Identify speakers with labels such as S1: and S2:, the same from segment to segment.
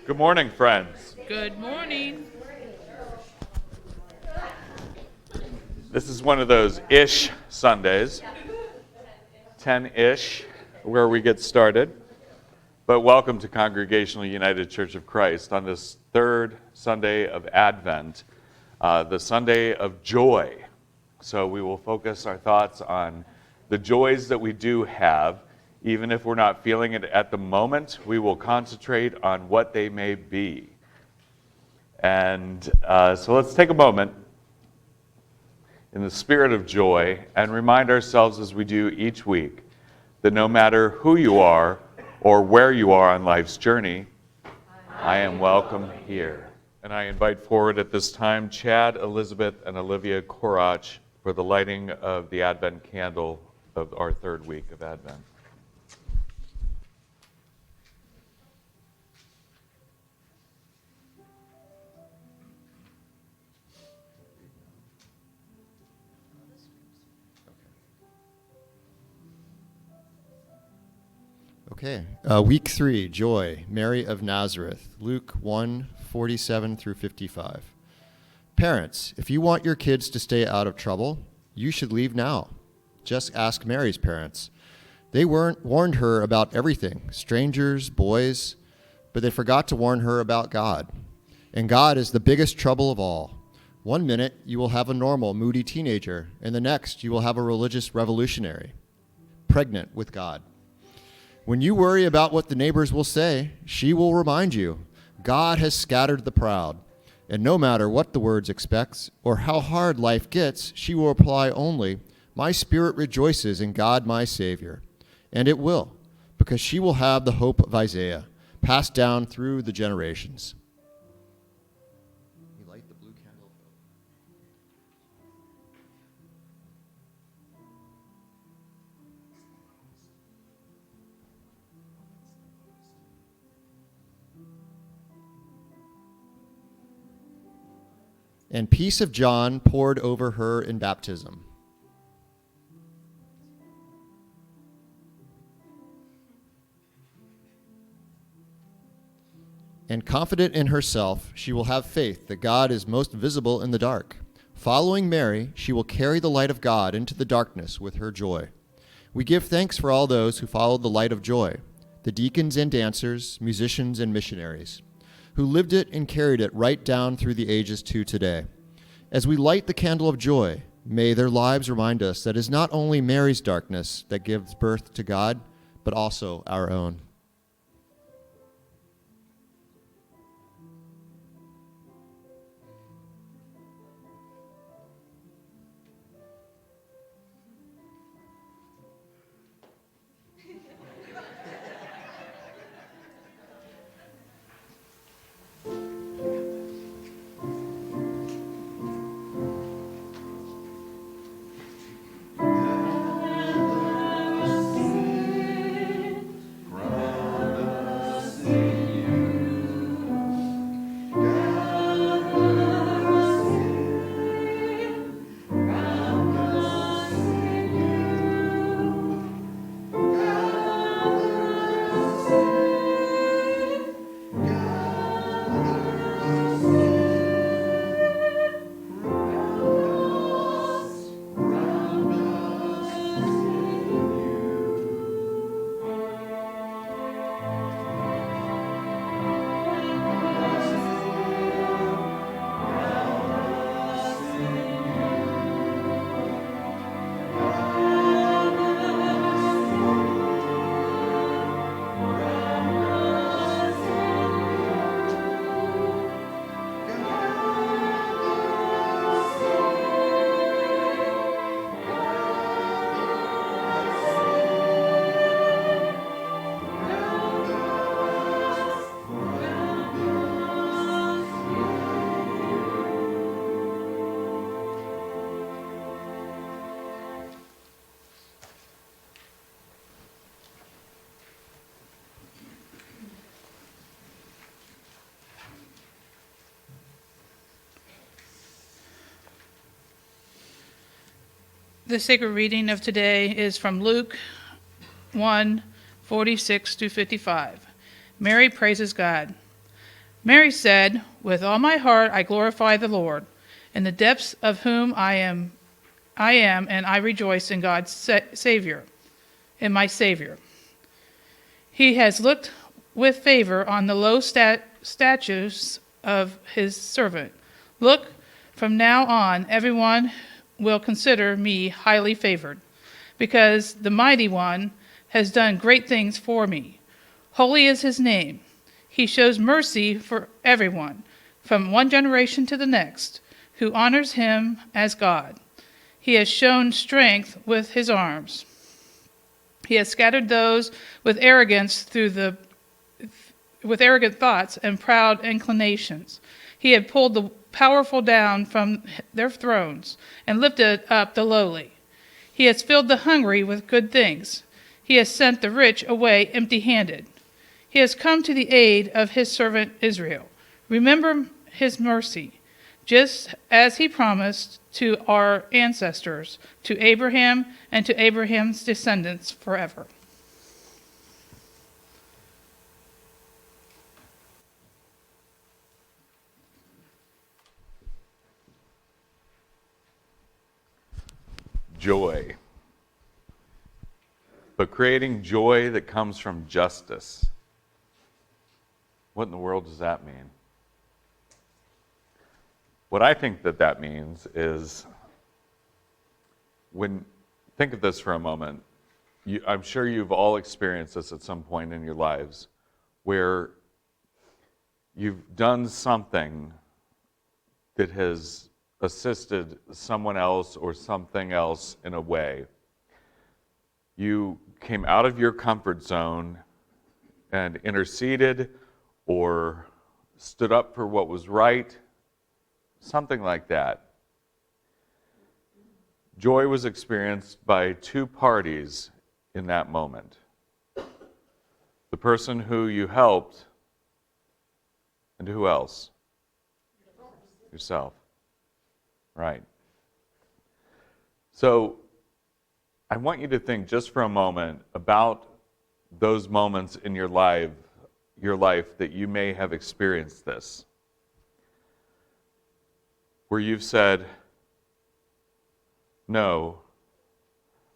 S1: Good morning, friends.
S2: Good morning.
S1: This is one of those ish Sundays, 10-ish, where we get started. But welcome to Congregational United Church of Christ on this third Sunday of Advent, the Sunday of joy. So we will focus our thoughts on the joys that we do have. Even if we're not feeling it at the moment, we will concentrate on what they may be. And so let's take a moment in the spirit of joy and remind ourselves, as we do each week, that no matter who you are or where you are on life's journey, I am welcome here. And I invite forward at this time Chad, Elizabeth, and Olivia Korach for the lighting of the Advent candle of our third week of Advent.
S3: Okay, week 3, joy, Mary of Nazareth, Luke 1:47 through 55. Parents, if you want your kids to stay out of trouble, you should leave now. Just ask Mary's parents. They warned her about everything, strangers, boys, but they forgot to warn her about God. And God is the biggest trouble of all. One minute you will have a normal, moody teenager, and the next you will have a religious revolutionary, pregnant with God. When you worry about what the neighbors will say, she will remind you, God has scattered the proud. And no matter what the words expects or how hard life gets, she will reply only, my spirit rejoices in God my Savior. And it will, because she will have the hope of Isaiah, passed down through the generations. You light the blue candle. And peace of John poured over her in baptism. And confident in herself, she will have faith that God is most visible in the dark. Following Mary, she will carry the light of God into the darkness with her joy. We give thanks for all those who followed the light of joy, the deacons and dancers, musicians and missionaries, who lived it and carried it right down through the ages to today. As we light the candle of joy, may their lives remind us that it is not only Mary's darkness that gives birth to God, but also our own.
S2: The sacred reading of today is from Luke 1:46 through 55. Mary praises God. Mary said, "With all my heart I glorify the Lord, in the depths of whom I am, and I rejoice in God's Savior, in my Savior. He has looked with favor on the low statues of his servant. Look, from now on everyone will consider me highly favored, because the Mighty One has done great things for me. Holy is his name. He shows mercy for everyone, from one generation to the next, who honors him as God. He has shown strength with his arms. He has scattered those with arrogant thoughts and proud inclinations. He had pulled the powerful down from their thrones and lifted up the lowly. He has filled the hungry with good things. He has sent the rich away empty-handed. He has come to the aid of his servant Israel. Remember his mercy, just as he promised to our ancestors, to Abraham and to Abraham's descendants forever."
S1: Joy. But creating joy that comes from justice. What in the world does that mean? What I think that means is, think of this for a moment. I'm sure you've all experienced this at some point in your lives, where you've done something that has assisted someone else or something else in a way. You came out of your comfort zone and interceded or stood up for what was right, something like that. Joy was experienced by two parties in that moment. The person who you helped, and who else? Yourself. Right. So I want you to think just for a moment about those moments in your life that you may have experienced this, where you've said, "No,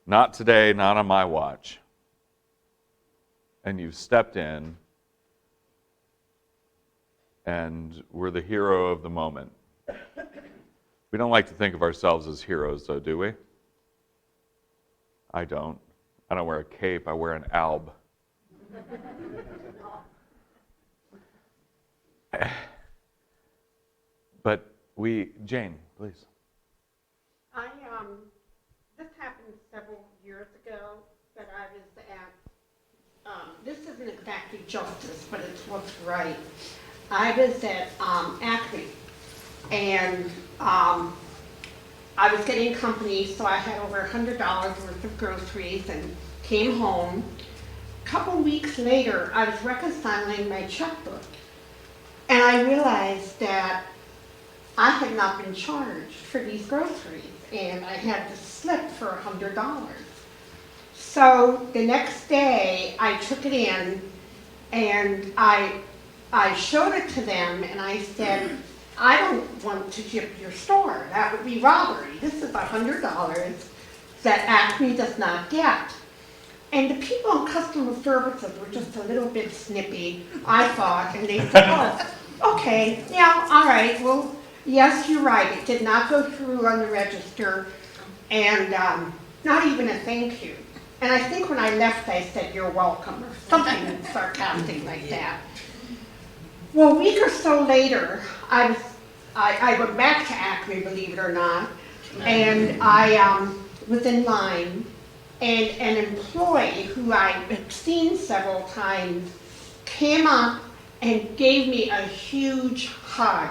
S1: not today, not on my watch." And you've stepped in and were the hero of the moment. We don't like to think of ourselves as heroes, though, do we? I don't. I don't wear a cape, I wear an alb. But Jane, please.
S4: This happened several years ago, but I was at, this isn't exactly justice, but it's what's right. I was at Acme, and I was getting company, so I had over $100 worth of groceries and came home. A couple weeks later, I was reconciling my checkbook, and I realized that I had not been charged for these groceries, and I had this slip for $100. So the next day, I took it in, and I showed it to them, and I said, "I don't want to gyp your store. That would be robbery. This is $100 that Acme does not get." And the people in customer services were just a little bit snippy, I thought, and they said, "Oh, okay, yeah, all right, well, yes, you're right. It did not go through on the register, and not even a thank you." And I think when I left, I said, "You're welcome," or something sarcastic like that. Well, a week or so later, I went back to Acme, believe it or not, and I was in line, and an employee who I had seen several times came up and gave me a huge hug.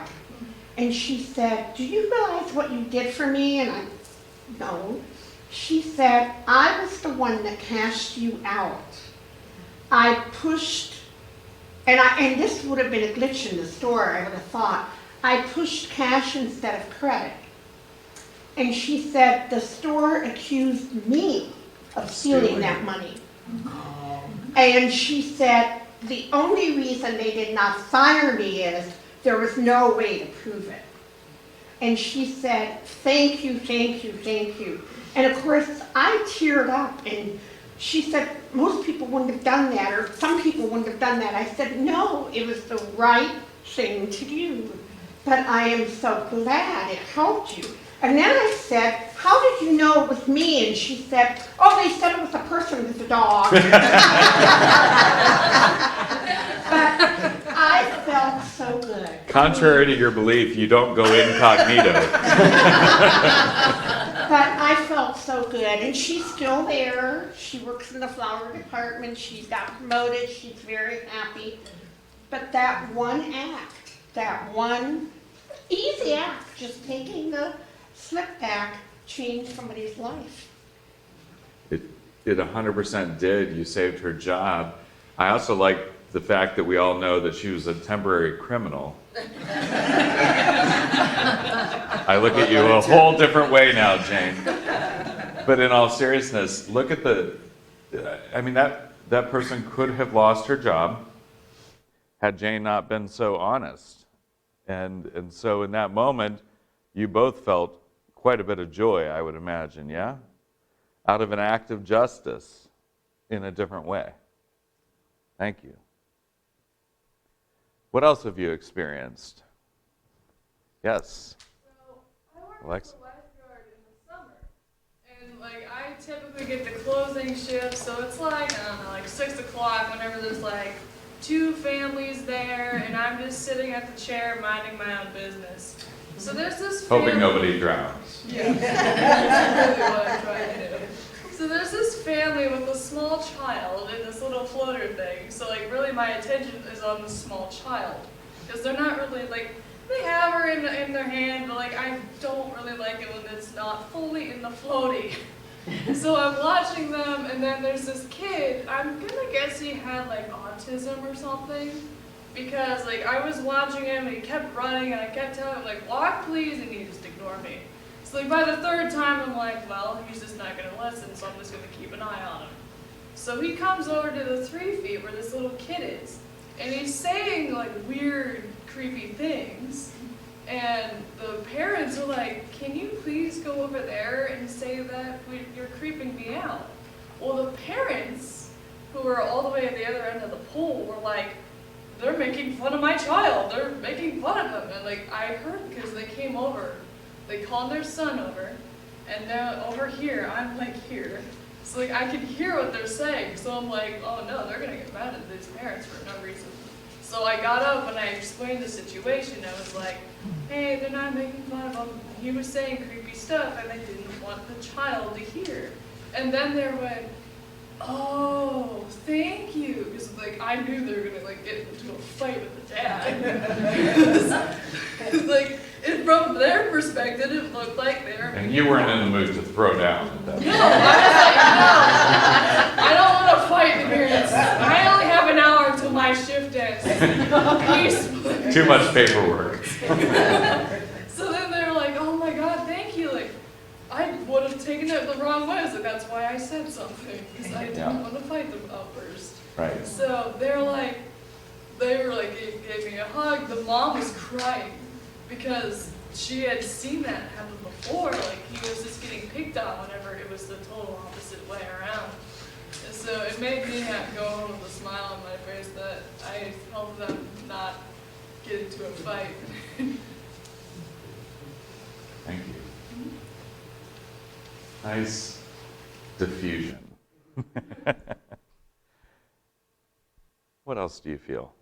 S4: And she said, "Do you realize what you did for me?" And I, "No." She said, "I was the one that cashed you out. I pushed, and this would have been a glitch in the store, I would have thought. I pushed cash instead of credit." And she said, "The store accused me of stealing that money." And she said, the only reason they did not fire me is there was no way to prove it. And she said, thank you, thank you, thank you. And of course, I teared up, and she said, most people wouldn't have done that, or some people wouldn't have done that. I said, no, it was the right thing to do. But I am so glad it helped you. And then I said, how did you know it was me? And she said, oh, they said it was a person with a dog. But I felt so good.
S1: Contrary to your belief, you don't go incognito.
S4: But I felt so good, and she's still there. She works in the flower department. She got promoted. She's very happy. But that one act, that one easy act, just taking the slip back, changed somebody's life.
S1: It 100% did. You saved her job. I also like the fact that we all know that she was a temporary criminal. I look at you a whole different way now, Jane. But in all seriousness, look at that person could have lost her job had Jane not been so honest. And so in that moment, you both felt quite a bit of joy, I would imagine, yeah? Out of an act of justice in a different way. Thank you. What else have you experienced? Yes.
S5: So I work
S1: Alexa?
S5: at the lifeguard in the summer, and like I typically get the closing shift, so it's like, I don't know, like 6 o'clock whenever there's like 2 families there, and I'm just sitting at the chair minding my own business. So there's this family.
S1: Hoping nobody drowns.
S5: Yeah, that's really what I'm trying to do. So there's this family with a small child in this little floater thing. So like really my attention is on the small child. Because they're not really like, they have her in their hand, but like I don't really like it when it's not fully in the floaty. So I'm watching them, and then there's this kid, I'm gonna guess he had like autism or something. Because like I was watching him and he kept running and I kept telling him like, walk please, and he just ignored me. So like by the 3rd time I'm like, well, he's just not gonna listen, so I'm just gonna keep an eye on him. So he comes over to the 3 feet where this little kid is, and he's saying like weird, creepy things. And the parents are like, can you please go over there and say that you're creeping me out? Well, the parents, who were all the way at the other end of the pool, were like, they're making fun of my child. They're making fun of him. And like I heard, because they came over, they called their son over, and now over here, I'm like here. So like I can hear what they're saying. So I'm like, oh no, they're gonna get mad at these parents for no reason. So I got up and I explained the situation. I was like, hey, they're not making fun of him. He was saying creepy stuff and I didn't want the child to hear. And then they went, oh, thank you. Because like I knew they were gonna like get into a fight with the dad. Like from their perspective, it looked like they were.
S1: And you weren't in the mood to throw down at that.
S5: No, I was like, no, I don't want to fight the parents. I only have an hour until my shift ends. Peacefully.
S1: Too much paperwork.
S5: So then they were like, oh my God, thank you. Like, I would have taken it the wrong way. So that's why I said something, because I didn't want to fight them outburst.
S1: Right.
S5: So they were like, gave me a hug. The mom was crying because she had seen that happen before. Like he was just getting picked on whenever it was the total opposite way around. And so it made me go home with a smile on my face that I helped them not get into a fight.
S1: Thank you. Nice diffusion. What else do you feel?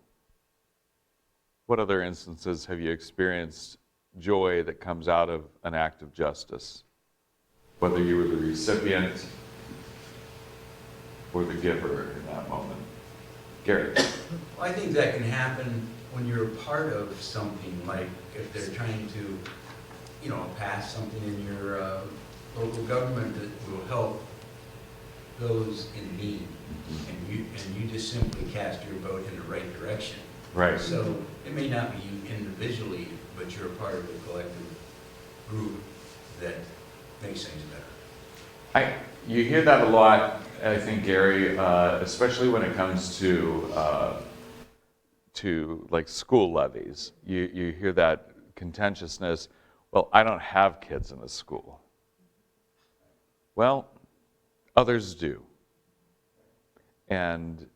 S1: What other instances have you experienced joy that comes out of an act of justice? Whether you were the recipient or the giver in that moment. Gary.
S6: Well, I think that can happen when you're a part of something, like if they're trying to, pass something in your local government that will help those in need, and you just simply cast your vote in the right direction.
S1: Right.
S6: So it may not be you individually, but you're a part of a collective group that makes things better.
S1: You hear that a lot, I think, Gary, especially when it comes to to like school levies. You hear that contentiousness, well, I don't have kids in this school. Well, others do. And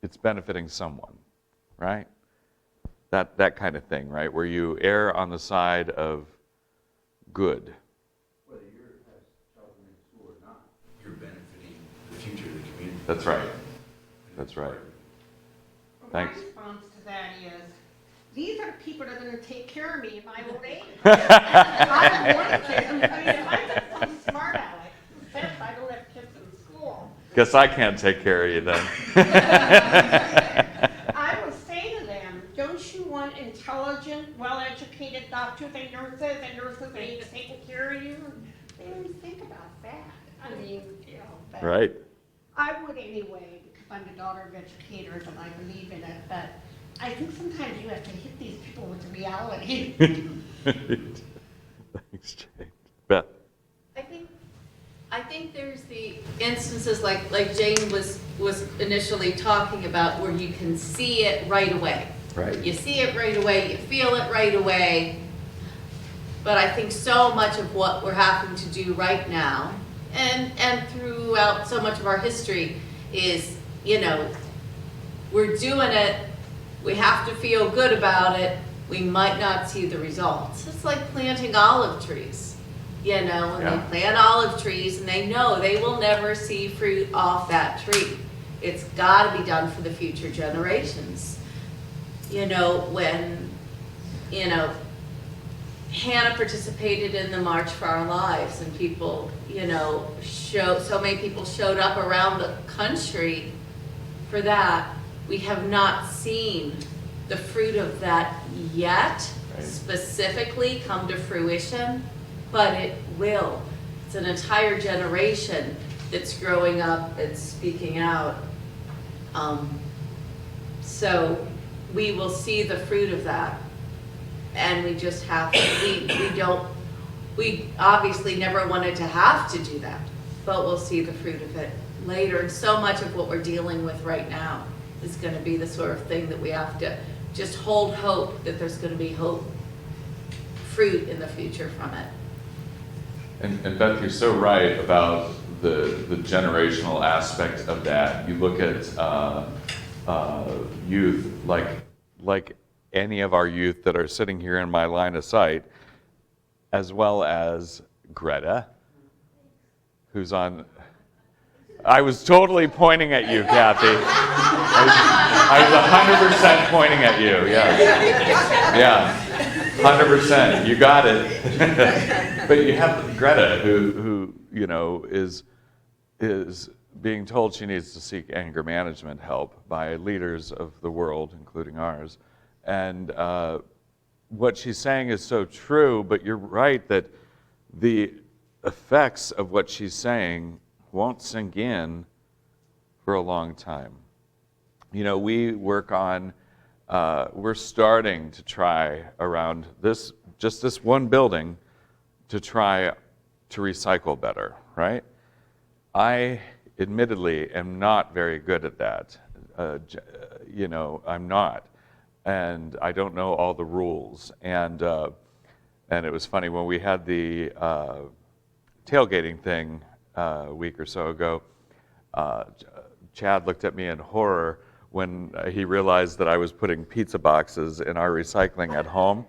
S1: it's benefiting someone, right? That kind of thing, right? Where you err on the side of good.
S6: Whether you have children in school or not, you're benefiting the future of the community.
S1: That's right. That's right.
S4: Well,
S1: Thanks.
S4: My response to that is, these are the people that are going to take care of me in my old age. I don't want kids. I mean, if I get some smart aleck who says I don't have kids in school,
S1: Guess I can't take care of you then.
S4: I will say to them, don't you want intelligent, well-educated doctors and nurses aides taking care of you? They don't even think about that. I mean, but
S1: Right.
S4: I would anyway, because I'm the daughter of educators and I believe in it, but I think sometimes you have to hit these people with reality.
S1: Thanks, Jane. Beth.
S7: I think there's the instances like Jane was initially talking about where you can see it right away.
S1: Right.
S7: You see it right away, you feel it right away. But I think so much of what we're having to do right now and throughout so much of our history is, we're doing it, we have to feel good about it, we might not see the results. It's like planting olive trees. And
S1: Yeah.
S7: they plant olive trees and they know they will never see fruit off that tree. It's got to be done for the future generations. When, Hannah participated in the March for Our Lives and people, so many people showed up around the country for that. We have not seen the fruit of that yet,
S1: Right.
S7: specifically come to fruition. But it will. It's an entire generation that's growing up and speaking out. So we will see the fruit of that. And we just have to, we obviously never wanted to have to do that, but we'll see the fruit of it later. And so much of what we're dealing with right now is going to be the sort of thing that we have to just hold hope that there's going to be fruit in the future from it.
S1: And Beth, you're so right about the generational aspect of that. You look at youth, like any of our youth that are sitting here in my line of sight, as well as Greta, who's on. I was totally pointing at you, Kathy. I was 100% pointing at you. Yeah. 100%. You got it. But you have Greta, who is being told she needs to seek anger management help by leaders of the world, including ours. And what she's saying is so true, but you're right that the effects of what she's saying won't sink in for a long time. We work on, we're starting to try around this one building to try to recycle better, right? I admittedly am not very good at that. I'm not. And I don't know all the rules. And it was funny, when we had the tailgating thing a week or so ago, Chad looked at me in horror when he realized that I was putting pizza boxes in our recycling at home.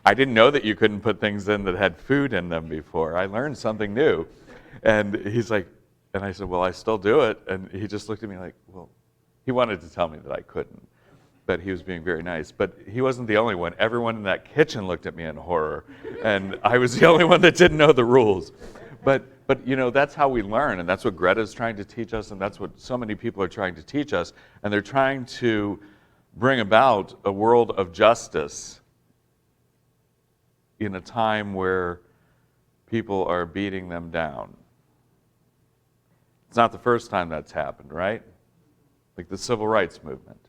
S1: I didn't know that you couldn't put things in that had food in them before. I learned something new. And he's like, and I said, well, I still do it. And he just looked at me like, well, he wanted to tell me that I couldn't, but he was being very nice. But he wasn't the only one. Everyone in that kitchen looked at me in horror, and I was the only one that didn't know the rules. But that's how we learn, and that's what Greta's trying to teach us, and that's what so many people are trying to teach us. And they're trying to bring about a world of justice in a time where people are beating them down. It's not the first time that's happened, right? Like the civil rights movement.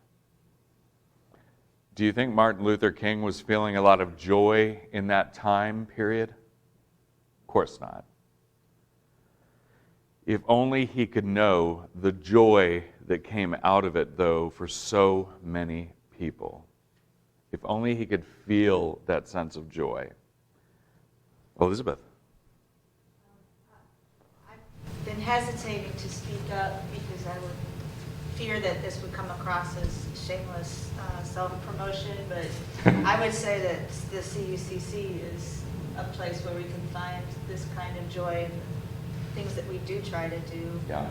S1: Do you think Martin Luther King was feeling a lot of joy in that time period? Of course not. If only he could know the joy that came out of it, though, for so many people. If only he could feel that sense of joy. Elizabeth.
S8: I've been hesitating to speak up because I would fear that this would come across as shameless self-promotion, but I would say that the CUCC is a place where we can find this kind of joy in the things that we do try to do,
S1: Yeah.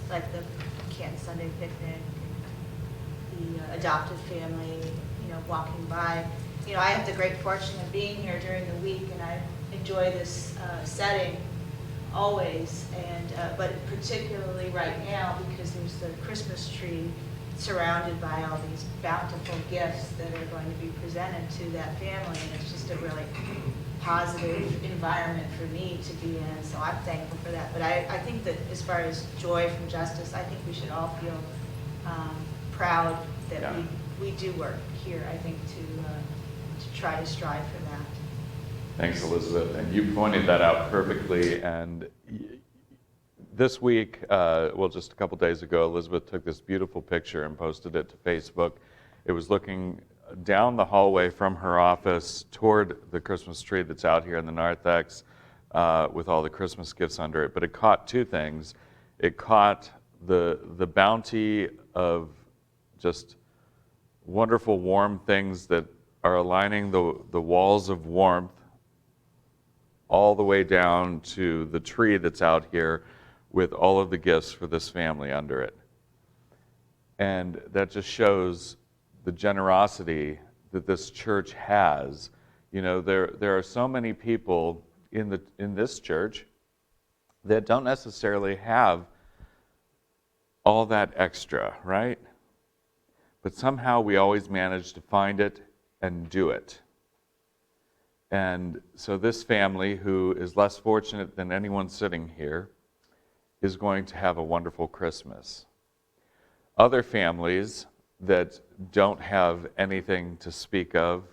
S8: like the Canton Sunday picnic, the adopted family, walking by. I have the great fortune of being here during the week, and I enjoy this setting always, but particularly right now because there's the Christmas tree surrounded by all these bountiful gifts that are going to be presented to that family, and it's just a really positive environment for me to be in, so I'm thankful for that. But I think that as far as joy from justice, I think we should all feel proud that
S1: Yeah.
S8: we do work here, I think, to try to strive for that.
S1: Thanks, Elizabeth. And you pointed that out perfectly. And this week, just a couple days ago, Elizabeth took this beautiful picture and posted it to Facebook. It was looking down the hallway from her office toward the Christmas tree that's out here in the narthex with all the Christmas gifts under it. But it caught two things. It caught the bounty of just wonderful warm things that are aligning the walls of warmth all the way down to the tree that's out here with all of the gifts for this family under it. And that just shows the generosity that this church has. There are so many people in this church that don't necessarily have all that extra, right? But somehow we always manage to find it and do it. And so this family, who is less fortunate than anyone sitting here, is going to have a wonderful Christmas. Other families that don't have anything to speak of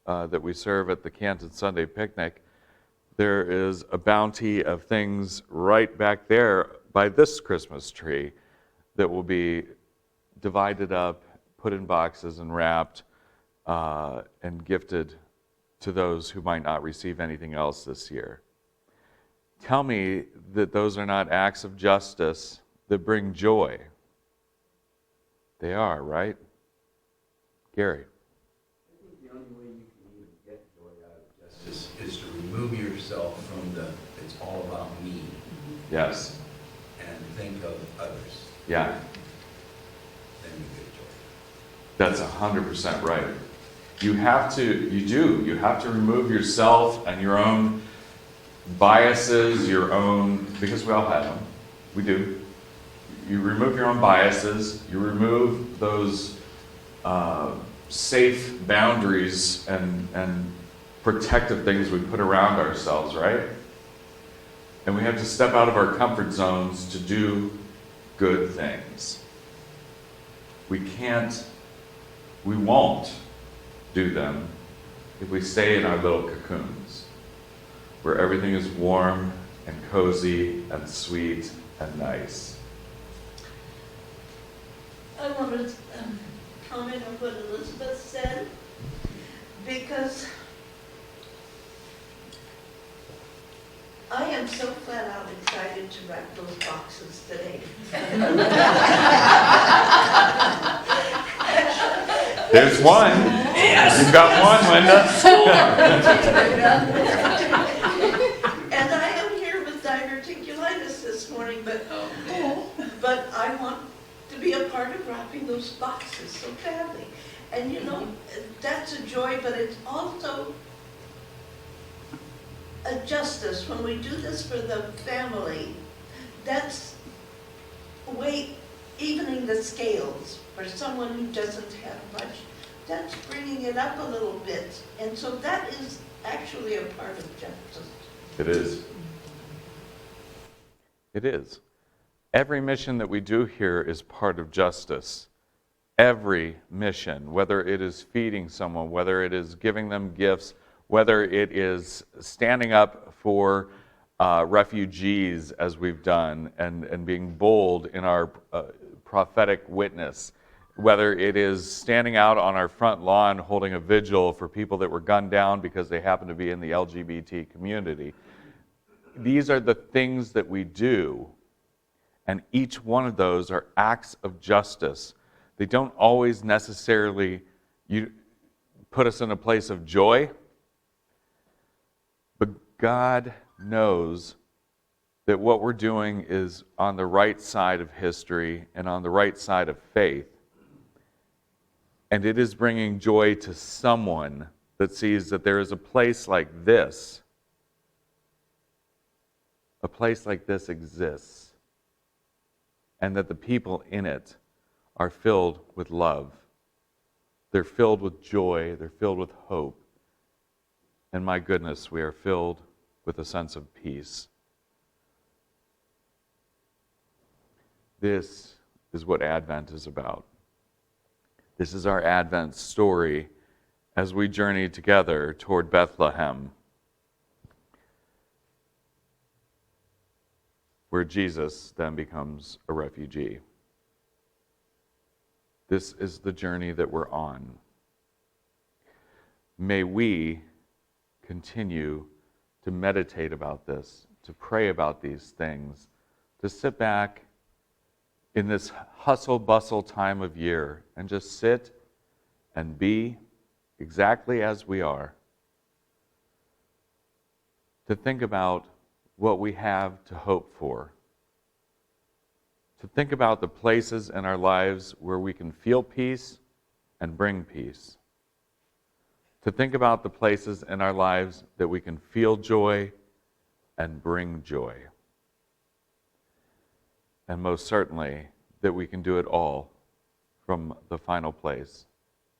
S1: that we serve at the Canton Sunday picnic, there is a bounty of things right back there by this Christmas tree that will be divided up, put in boxes and wrapped and gifted to those who might not receive anything else this year. Tell me that those are not acts of justice that bring joy. They are, right? Gary.
S6: I think the only way you can even get joy out of justice is to remove yourself from it's all about me,
S1: Yes.
S6: and think of others.
S1: Yeah.
S6: Then you get joy.
S1: That's 100% right. You have to remove yourself and your own biases, because we all have them. We do. You remove your own biases, you remove those safe boundaries and protective things we put around ourselves, right? And we have to step out of our comfort zones to do good things. We won't do them if we stay in our little cocoons, where everything is warm and cozy and sweet and nice.
S9: I want to comment on what Elizabeth said, because I am so flat out excited to wrap those boxes today.
S1: There's one. Yes. You've got one, Linda.
S9: And I am here with diverticulitis this morning, but I want to be a part of wrapping those boxes so badly. And that's a joy, but it's also a justice. When we do this for the family, that's evening the scales for someone who doesn't have much. That's bringing it up a little bit. And so that is actually a part of justice.
S1: It is. It is. Every mission that we do here is part of justice. Every mission, whether it is feeding someone, whether it is giving them gifts, whether it is standing up for refugees, as we've done, and being bold in our prophetic witness, whether it is standing out on our front lawn holding a vigil for people that were gunned down because they happen to be in the LGBT community. These are the things that we do, and each one of those are acts of justice. They don't always necessarily put us in a place of joy, but God knows that what we're doing is on the right side of history and on the right side of faith. And it is bringing joy to someone that sees that there is a place like this. A place like this exists. And that the people in it are filled with love. They're filled with joy. They're filled with hope. And my goodness, we are filled with a sense of peace. This is what Advent is about. This is our Advent story as we journey together toward Bethlehem, where Jesus then becomes a refugee. This is the journey that we're on. May we continue to meditate about this, to pray about these things, to sit back in this hustle-bustle time of year and just sit and be exactly as we are. To think about what we have to hope for. To think about the places in our lives where we can feel peace and bring peace. To think about the places in our lives that we can feel joy and bring joy. And most certainly, that we can do it all from the final place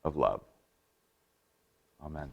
S1: of love. Amen.